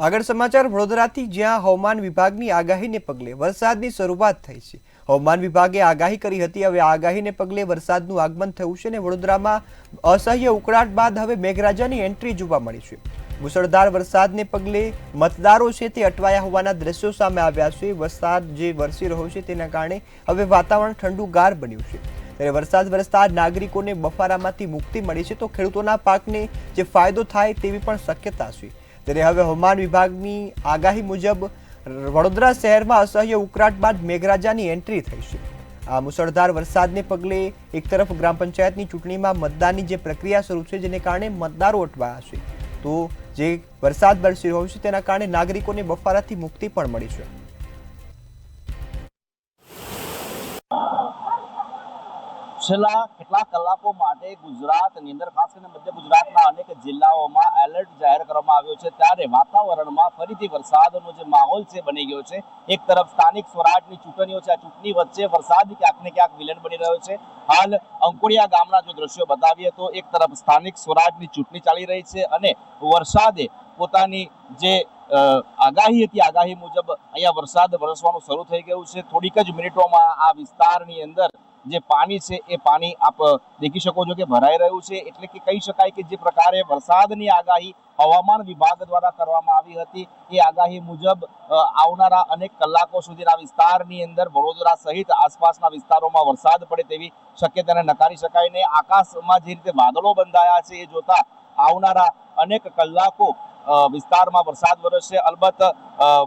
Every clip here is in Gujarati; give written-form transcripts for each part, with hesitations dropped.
આગળ સમાચાર વડોદરાથી, જ્યાં હવામાન વિભાગની આગાહીને પગલે વરસાદની શરૂઆત થઈ છે। હવામાન વિભાગે આગાહી કરી હતી, હવે આગાહીને પગલે વરસાદનું આગમન થયું છે અને વડોદરામાં અસહ્ય ઉકળાટ બાદ હવે મેઘરાજાની એન્ટ્રી જોવા મળી છે। મુસળધાર વરસાદને પગલે મતદારો છે તે અટવાયા હોવાના દ્રશ્યો સામે આવ્યા છે। વરસાદ જે વરસી રહ્યો છે તેના કારણે હવે વાતાવરણ ઠંડુગાર બન્યું છે। ત્યારે વરસાદ વરસતા નાગરિકોને બફારામાંથી મુક્તિ મળી છે, તો ખેડૂતોના પાકને જે ફાયદો થાય તેવી પણ શક્યતા છે। ત્યારે હવે હવામાન વિભાગની આગાહી મુજબ વડોદરા શહેરમાં અસહ્ય ઉકળાટ બાદ મેઘરાજાની એન્ટ્રી થઈ છે। આ મુસળધાર વરસાદને પગલે એક તરફ ગ્રામ પંચાયતની ચૂંટણીમાં મતદાનની જે પ્રક્રિયા શરૂ છે, જેને કારણે મતદારો અટવાયા છે, તો જે વરસાદ વરસી રહ્યો છે તેના કારણે નાગરિકોને બફારાથી મુક્તિ પણ મળી છે। છેલ્લા કેટલાક કલાકો માટે ગુજરાતની અંદર ખાસ કરીને મધ્ય ગુજરાતના અનેક જિલ્લાઓમાં એલર્ટ જાહેર કરવામાં આવ્યો છે। ત્યારે વાતાવરણમાં ફરીથી વરસાદનો જે માહોલ છે બની ગયો છે। એક તરફ સ્થાનિક સ્વરાજની ચૂંટણીઓ છે, આ ચૂંટણી વચ્ચે વરસાદ ક્યાંક ને ક્યાંક વિલન બની રહ્યો છે। હાલ અંકોડિયા ગામના જો દ્રશ્યો બતાવીએ તો એક તરફ સ્થાનિક સ્વરાજની ચૂંટણી ચાલી રહી છે અને વરસાદે પોતાની જે આગાહી હતી, આગાહી મુજબ અહીંયા વરસાદ વરસવાનું શરૂ થઈ ગયું છે। થોડીક જ મિનિટોમાં આ વિસ્તારની અંદર જે પાણી છે એ પાણી આપ દેખી શકો છો કે ભરાઈ રહ્યું છે। એટલે કે કહી શકાય કે જે પ્રકારે વરસાદની આગાહી હવામાન વિભાગ દ્વારા કરવામાં આવી હતી, એ આગાહી મુજબ આવનારા અનેક કલાકો સુધીના વિસ્તારની અંદર વડોદરા સહિત આસપાસના વિસ્તારોમાં વરસાદ પડે તેવી શક્યતાને નકારી શકાય નહીં। આકાશમાં જે રીતે વાદળો બંધાયા છે એ જોતા આવનારા અનેક કલાકો વિસ્તારમાં વરસાદ વરસશે। અલબત્ત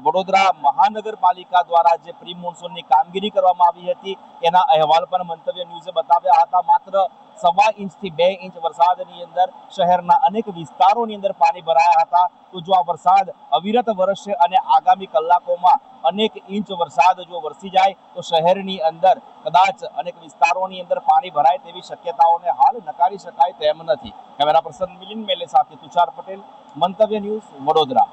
વડોદરા મહાનગરપાલિકા દ્વારા જે પ્રી મોન્સૂનની કામગીરી કરવામાં આવી હતી એના અહેવાલ પણ મંતવ્ય ન્યૂઝે બતાવ્યા હતા। માત્ર 1.25 ઇંચથી 2 ઇંચ વરસાદની અંદર શહેરના અનેક વિસ્તારોની અંદર પાણી ભરાયા હતા। તો જો આ વરસાદ અવિરત વરસશે અને આગામી કલાકોમાં અનેક ઇંચ વરસાદ જો વરસી જાય તો શહેરની અંદર કદાચ અનેક વિસ્તારોની અંદર પાણી ભરાય તેવી શક્યતાઓને હાલ નકારી શકાય તેમ નથી। કેમેરા પર્સન મિલિંદ મેલે સાથે તુષાર પટેલ, મંતવ્ય ન્યૂઝ, વડોદરા।